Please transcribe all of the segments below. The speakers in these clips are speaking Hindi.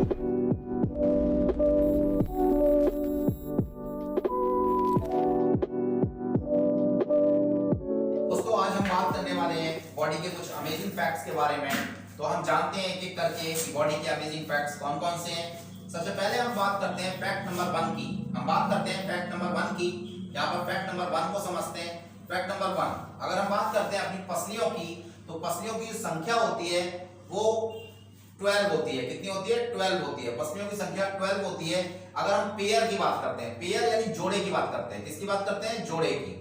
दोस्तों आज हम बात करने वाले हैं बॉडी के कुछ अमेजिंग फैक्ट्स के बारे में। तो हम जानते हैं कि करके बॉडी के अमेजिंग फैक्ट्स कौन कौन से हैं। सबसे पहले हम बात करते हैं फैक्ट नंबर 1 की। हम बात करते हैं फैक्ट नंबर 1 की। यहाँ पर फैक्ट नंबर 1 को समझते हैं। फैक्ट नंबर 1, अगर हम बात करते हैं अपनी पसलियों की, तो पसलियों की जो संख्या होती है वो 12 होती है। कितनी होती है? 12 होती है। पसलियों की संख्या 12 होती है। अगर हम पेयर की बात करते हैं, पेयर यानी जोड़े की बात करते हैं, किसकी बात करते हैं? जोड़े की।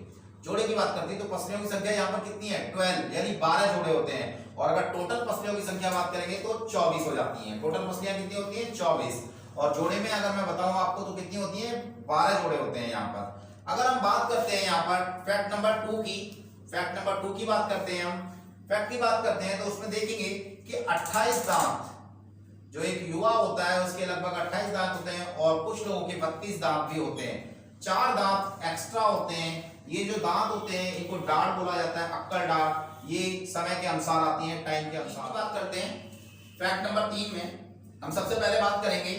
जोड़े की बात करते हैं तो पसलियों की संख्या यहाँ पर कितनी है? 12 यानी 12 जोड़े होते हैं। और अगर टोटल पसलियों की संख्या बात करेंगे तो 24 हो जाती हैं। टोटल पसलियां कितनी होती हैं? 24। और जोड़े में अगर मैं बताऊं आपको तो कितनी होती हैं? 12 जोड़े होते हैं यहाँ पर। अगर हम बात करते हैं यहाँ पर फैक्ट नंबर 2 की, फैक्ट नंबर 2 की बात करते हैं हम। फैक्ट की बात करते हैं तो उसमें देखेंगे कि 28 दांत, जो एक युवा होता है उसके लगभग 28 दांत होते हैं और कुछ लोगों के 32 दांत भी होते हैं। 4 दांत एक्स्ट्रा होते हैं। ये जो दांत होते हैं इनको डाढ़ बोला जाता है, अक्कड़ डाढ़। ये समय के अनुसार आती है, टाइम के अनुसार। बात करते हैं फैक्ट नंबर 3 में। हम सबसे पहले बात करेंगे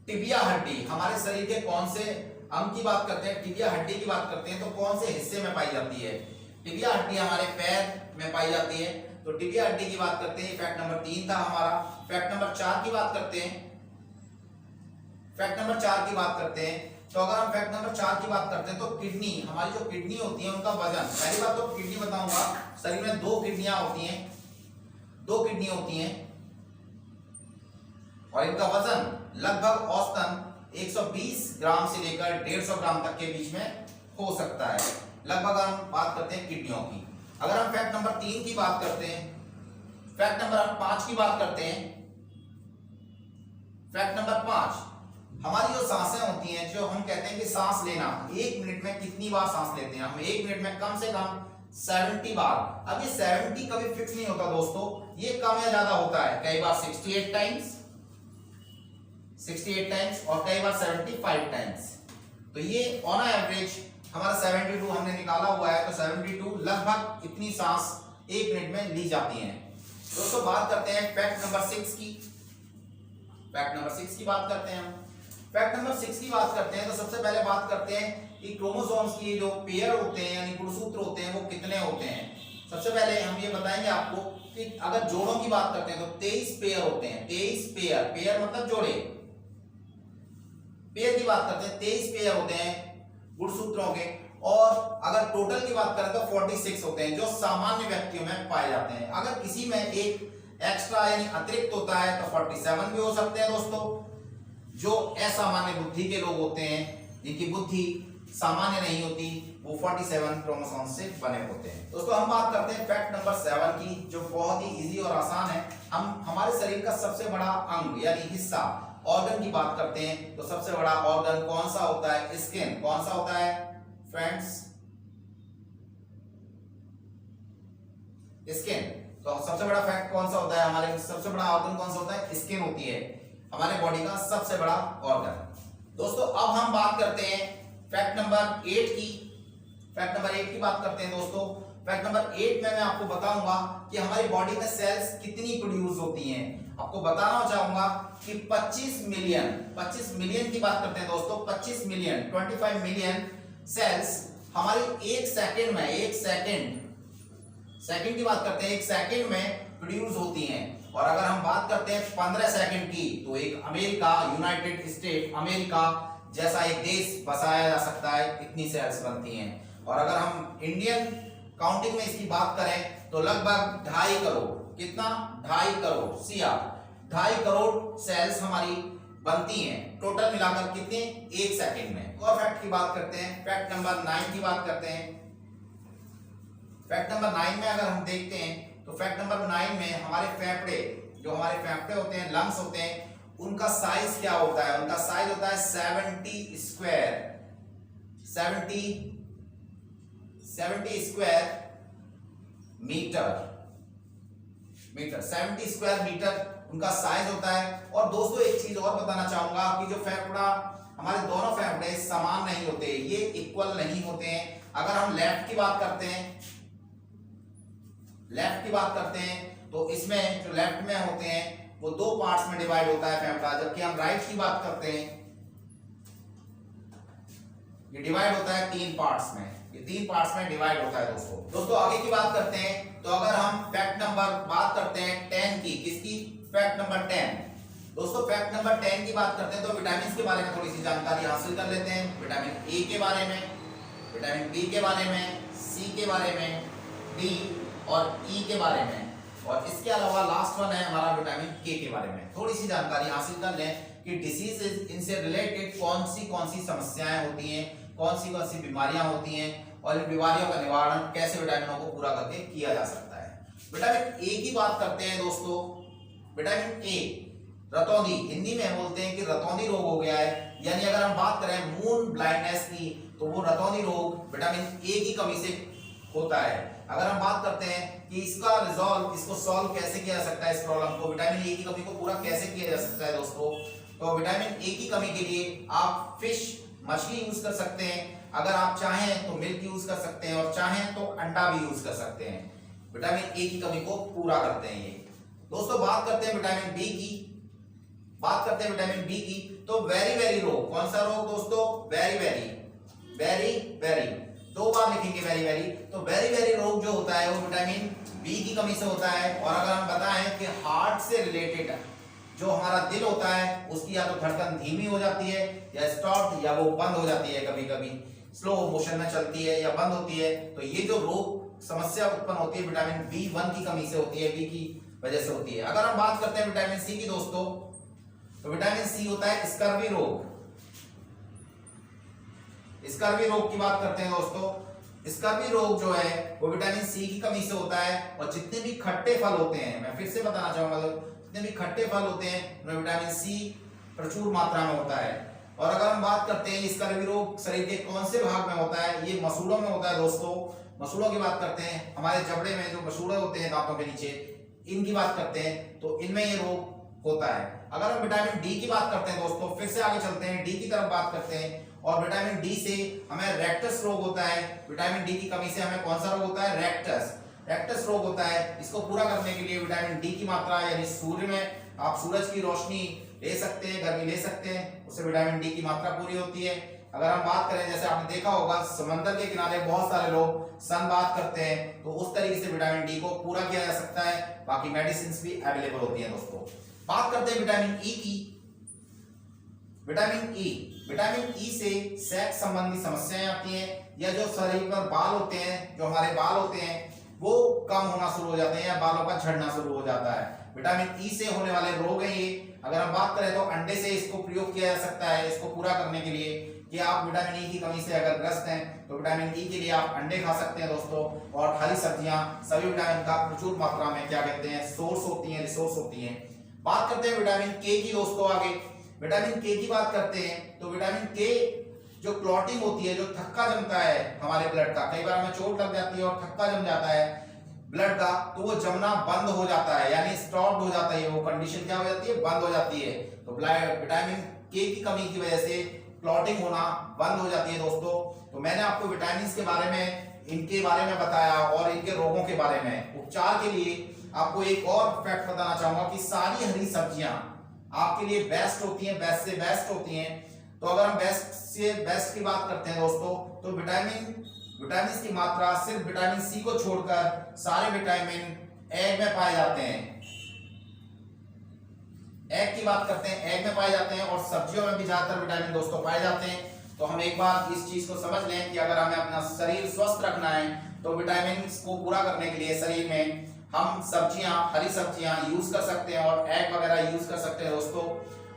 टिबिया हड्डी। हमारे शरीर के कौन से अंग की बात करते हैं? टिबिया हड्डी की बात करते हैं तो कौन से हिस्से में पाई जाती है? टिबिया हड्डी हमारे पैर में पाई जाती है। तो टिबिया हड्डी की बात करते हैं। फैक्ट नंबर 3 था हमारा। फैक्ट नंबर 4 की बात करते हैं। फैक्ट नंबर 4 की बात करते हैं तो अगर हम फैक्ट नंबर 4 की बात करते हैं तो किडनी, हमारी जो किडनी होती है उनका वजन। पहली बात तो किडनी बताऊंगा, शरीर में 2 किडनियां होती हैं, 2 किडनी होती हैं और इनका वजन लगभग औसतन 120 ग्राम से लेकर 150 ग्राम तक के बीच में हो सकता है। लगभग हम बात करते हैं किडनियों की। अगर हम फैक्ट नंबर 3 की बात करते हैं, फैक्ट नंबर 5 की बात करते हैं। फैक्ट नंबर 5, हमारी जो सांसें होती हैं, जो हम कहते हैं कि सांस लेना, 1 मिनट में कितनी बार सांस लेते हैं हम? 1 मिनट में कम से कम 70 बार। अब ये 70 कभी फिक्स नहीं होता दोस्तों, ये कम या ज्यादा होता है। कई बार 68 टाइम्स, 68 टाइम्स और कई बार 75 टाइम्स। तो ये ऑन एवरेज हमारा 72 हमने निकाला हुआ है। तो 72 लगभग इतनी सांस 1 मिनट में ली जाती है। दोस्तों बात करते हैं फैक्ट नंबर 6 की। फैक्ट नंबर 6 की बात करते हैं हम। फैक्ट नंबर 6 की बात करते हैं तो सबसे पहले बात करते हैं कि क्रोमोसोम्स की जो पेयर होते हैं यानी गुणसूत्र होते हैं वो कितने होते हैं। सबसे पहले हम ये बताएंगे आपको कि अगर जोड़ों की बात करते हैं तो 23 पेयर होते हैं। 23 पेयर, पेयर मतलब जोड़े। पेयर की बात करते हैं 23 पेयर होते हैं गुणसूत्रों के। और अगर टोटल की बात करें तो 46 होते हैं जो सामान्य व्यक्तियों में पाए जाते हैं। अगर किसी में एक एक्स्ट्रा यानी अतिरिक्त होता है तो 47 भी हो सकते हैं दोस्तों। जो असामान्य बुद्धि के लोग होते हैं, जिनकी बुद्धि सामान्य नहीं होती, वो 47 क्रोमोसोम से बने होते हैं। दोस्तों हम बात करते हैं फैक्ट नंबर 7 की, जो बहुत ही इजी और आसान है। हम हमारे शरीर का सबसे बड़ा अंग यानी हिस्सा, ऑर्गन की बात करते हैं तो सबसे बड़ा ऑर्गन कौन सा होता है? स्किन। कौन सा होता है फ्रेंड्स? स्किन। तो सबसे बड़ा फैक्ट कौन सा होता है? हमारे सबसे बड़ा ऑर्गन कौन सा होता है? स्किन होती है, हमारे बॉडी का सबसे बड़ा ऑर्गन। दोस्तों अब हम बात करते हैं फैक्ट नंबर 8 की। फैक्ट नंबर 8 की बात करते हैं दोस्तों। फैक्ट नंबर 8 में मैं आपको बताऊंगा कि हमारी बॉडी में सेल्स कितनी प्रोड्यूस होती हैं। आपको बताना चाहूंगा कि 25 मिलियन की बात करते हैं दोस्तों। 25 मिलियन, 25 मिलियन सेल्स हमारी 1 सेकंड में, 1 सेकंड की बात करते हैं, 1 सेकंड में प्रोड्यूस होती हैं। और अगर हम बात करते हैं 15 सेकंड की तो एक अमेरिका, यूनाइटेड स्टेट अमेरिका जैसा एक देश बसाया जा सकता है, इतनी सेल्स बनती हैं। और अगर हम इंडियन काउंटिंग में इसकी बात करें तो लगभग 2.5 करोड़, कितना? 2.5 करोड़ सीआर, 2.5 करोड़ सेल्स हमारी बनती हैं टोटल मिलाकर। कितने? 1 सेकंड में। और फैक्ट की बात करते हैं, फैक्ट नंबर 9 की बात करते हैं। फैक्ट नंबर 9 में अगर हम देखते हैं तो फैक्ट नंबर 9 में हमारे फेफड़े, जो हमारे फेफड़े होते हैं, लंग्स होते हैं, उनका साइज क्या होता है? उनका साइज होता है 70 स्क्वायर मीटर। 70 स्क्वायर मीटर उनका साइज होता है। और दोस्तों एक चीज और बताना चाहूंगा कि जो फेफड़ा, हमारे दोनों फेफड़े समान नहीं होते, ये इक्वल नहीं होते हैं। अगर हम लेफ्ट की बात करते हैं तो इसमें जो लेफ्ट में होते हैं वो दो पार्ट्स में डिवाइड होता है फेफड़ा, जबकि हम राइट की बात करते हैं ये डिवाइड होता है तीन पार्ट्स में, ये तीन पार्ट्स में डिवाइड होता है दोस्तों आगे की बात करते हैं। तो अगर हम फैक्ट नंबर बात करते हैं 10 की, किसकी? फैक्ट नंबर 10 दोस्तों, फैक्ट नंबर 10 की बात करते हैं तो विटामिन के बारे में थोड़ी सी जानकारी हासिल कर लेते हैं। विटामिन ए के बारे में, विटामिन बी के बारे में, सी के बारे में, डी और ई के बारे में, और इसके अलावा लास्ट वन है हमारा विटामिन के बारे में। थोड़ी सी जानकारी हासिल कर लें कि डिसीजेज, इनसे रिलेटेड कौन सी समस्याएं होती हैं, कौन सी बीमारियां होती हैं, और इन बीमारियों का निवारण कैसे विटामिनों को पूरा करके किया जा सकता है। विटामिन ए की बात करते हैं दोस्तों। विटामिन ए रतौंधी, हिंदी में बोलते हैं कि रतौंधी रोग हो गया है, यानी अगर हम बात करें मून ब्लाइंडनेस की तो वो रतौंधी रोग विटामिन ए की कमी से होता है। अगर हम बात करते हैं कि इसको सॉल्व कैसे किया जा सकता है, इस प्रॉब्लम को, विटामिन ए की कमी को पूरा कैसे किया जा सकता है दोस्तों, तो विटामिन ए की कमी के लिए आप फिश, मछली यूज कर सकते हैं, अगर आप चाहें तो मिल्क यूज कर सकते हैं, और चाहें तो अंडा भी यूज कर सकते हैं। विटामिन ए की कमी को पूरा करते हैं ये दोस्तों। बात करते हैं विटामिन बी की, बात करते हैं विटामिन बी की, तो वेरी रोग, कौन सा रोग दोस्तों? वेरी, दो बार लिखेंगे वेरी। तो वेरी रोग जो होता है वो विटामिन बी की कमी से होता है। और अगर हम बताएं कि हार्ट से रिलेटेड जो हमारा दिल होता है उसकी या तो धड़कन धीमी हो जाती है, या स्टॉप, या वो बंद हो जाती है, कभी स्लो मोशन में चलती है या बंद होती है, तो ये जो रोग समस्या उत्पन्न होती है विटामिन B1 की कमी से होती है, बी की वजह से होती है। अगर हम बात करते हैं विटामिन सी की दोस्तों, तो विटामिन सी होता है स्कर्वी रोग। स्कर्वी रोग की बात करते हैं दोस्तों। स्कर्वी रोग जो है वो विटामिन सी की कमी से होता है। और जितने भी खट्टे फल होते हैं, मैं फिर से बताना चाहूंगा, जितने भी खट्टे फल होते हैं उनमें विटामिन सी प्रचुर मात्रा में होता है। और अगर हम बात करते हैं स्कर्वी रोग शरीर के कौन से भाग में होता है, ये मसूड़ों में होता है दोस्तों। मसूड़ों की बात करते हैं, हमारे जबड़े में जो मसूड़े होते हैं दांतों के नीचे, इनकी बात करते हैं तो इनमें ये रोग होता है। अगर हम विटामिन डी की बात करते हैं दोस्तों, फिर से आगे चलते हैं, डी की तरफ बात करते हैं, और विटामिन डी से हमें रेक्टस रोग होता है। विटामिन डी की कमी से हमें कौन सा रोग होता है? रेक्टस रोग होता है। इसको पूरा करने के लिए विटामिन डी की मात्रा, यानी सूर्य में आप सूरज की रोशनी ले सकते हैं, गर्मी ले सकते हैं, उससे विटामिन डी की मात्रा पूरी होती है। अगर हम बात करें, जैसे आपने देखा होगा समंदर के किनारे बहुत सारे लोग सनबाथ करते हैं, तो उस तरीके से विटामिन डी को पूरा किया जा सकता है। बाकी मेडिसिन भी अवेलेबल होती है दोस्तों। बात करते हैं विटामिन ई की। विटामिन ई से सेक्स संबंधी समस्याएं आती हैं, या जो शरीर पर बाल होते हैं, जो हमारे बाल होते हैं वो कम होना शुरू हो जाते हैं, या बालों का झड़ना शुरू हो जाता है। विटामिन ई से होने वाले रोग हैं ये। अगर हम बात करें तो अंडे से इसको प्रयोग किया जा सकता है, इसको पूरा करने के लिए कि आप विटामिन ई की कमी से अगर ग्रस्त हैं तो विटामिन ई के लिए आप अंडे खा सकते हैं दोस्तों। और हरी सब्जियां सभी विटामिन का प्रचुर मात्रा में क्या कहते हैं, सोर्स होती हैं, रिसोर्स होती हैं। बात करते हैं विटामिन के की दोस्तों। आगे विटामिन के की बात करते हैं तो विटामिन के जो क्लॉटिंग होती है, जो थक्का जमता है हमारे ब्लड का, कई बार हमें चोट लग जाती है और थक्का जम जाता है ब्लड का, तो वो जमना बंद हो जाता है, यानी स्टॉप हो जाता है, वो कंडीशन क्या हो जाती है, बंद हो जाती है। तो विटामिन के की कमी की वजह से क्लॉटिंग होना बंद हो जाती है दोस्तों। तो मैंने आपको विटामिन के बारे में, इनके बारे में बताया और इनके रोगों के बारे में। उपचार के लिए आपको एक और फैक्ट बताना चाहूंगा कि सारी हरी सब्जियां आपके लिए बेस्ट होती हैं, बेस्ट से बेस्ट होती हैं। तो अगर हम बेस्ट से बेस्ट की बात करते हैं दोस्तों, तो विटामिन की मात्रा सिर्फ विटामिन सी को छोड़कर सारे विटामिन एग में पाए जाते हैं। एग की बात करते हैं, एग में पाए जाते हैं, और सब्जियों में भी ज्यादातर विटामिन दोस्तों पाए जाते हैं। तो हम एक बार इस चीज को समझ लें कि अगर हमें अपना शरीर स्वस्थ रखना है तो विटामिन को पूरा करने के लिए शरीर में हम सब्जियां, हरी सब्जियां यूज कर सकते हैं और एग वगैरह यूज कर सकते हैं दोस्तों।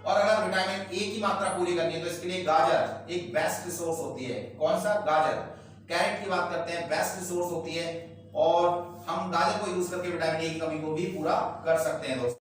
और अगर विटामिन ए की मात्रा पूरी करनी है तो इसके लिए गाजर एक बेस्ट रिसोर्स होती है। कौन सा? गाजर। कैरेट की बात करते हैं, बेस्ट रिसोर्स होती है, और हम गाजर को यूज करके विटामिन ए की कमी को भी पूरा कर सकते हैं दोस्तों।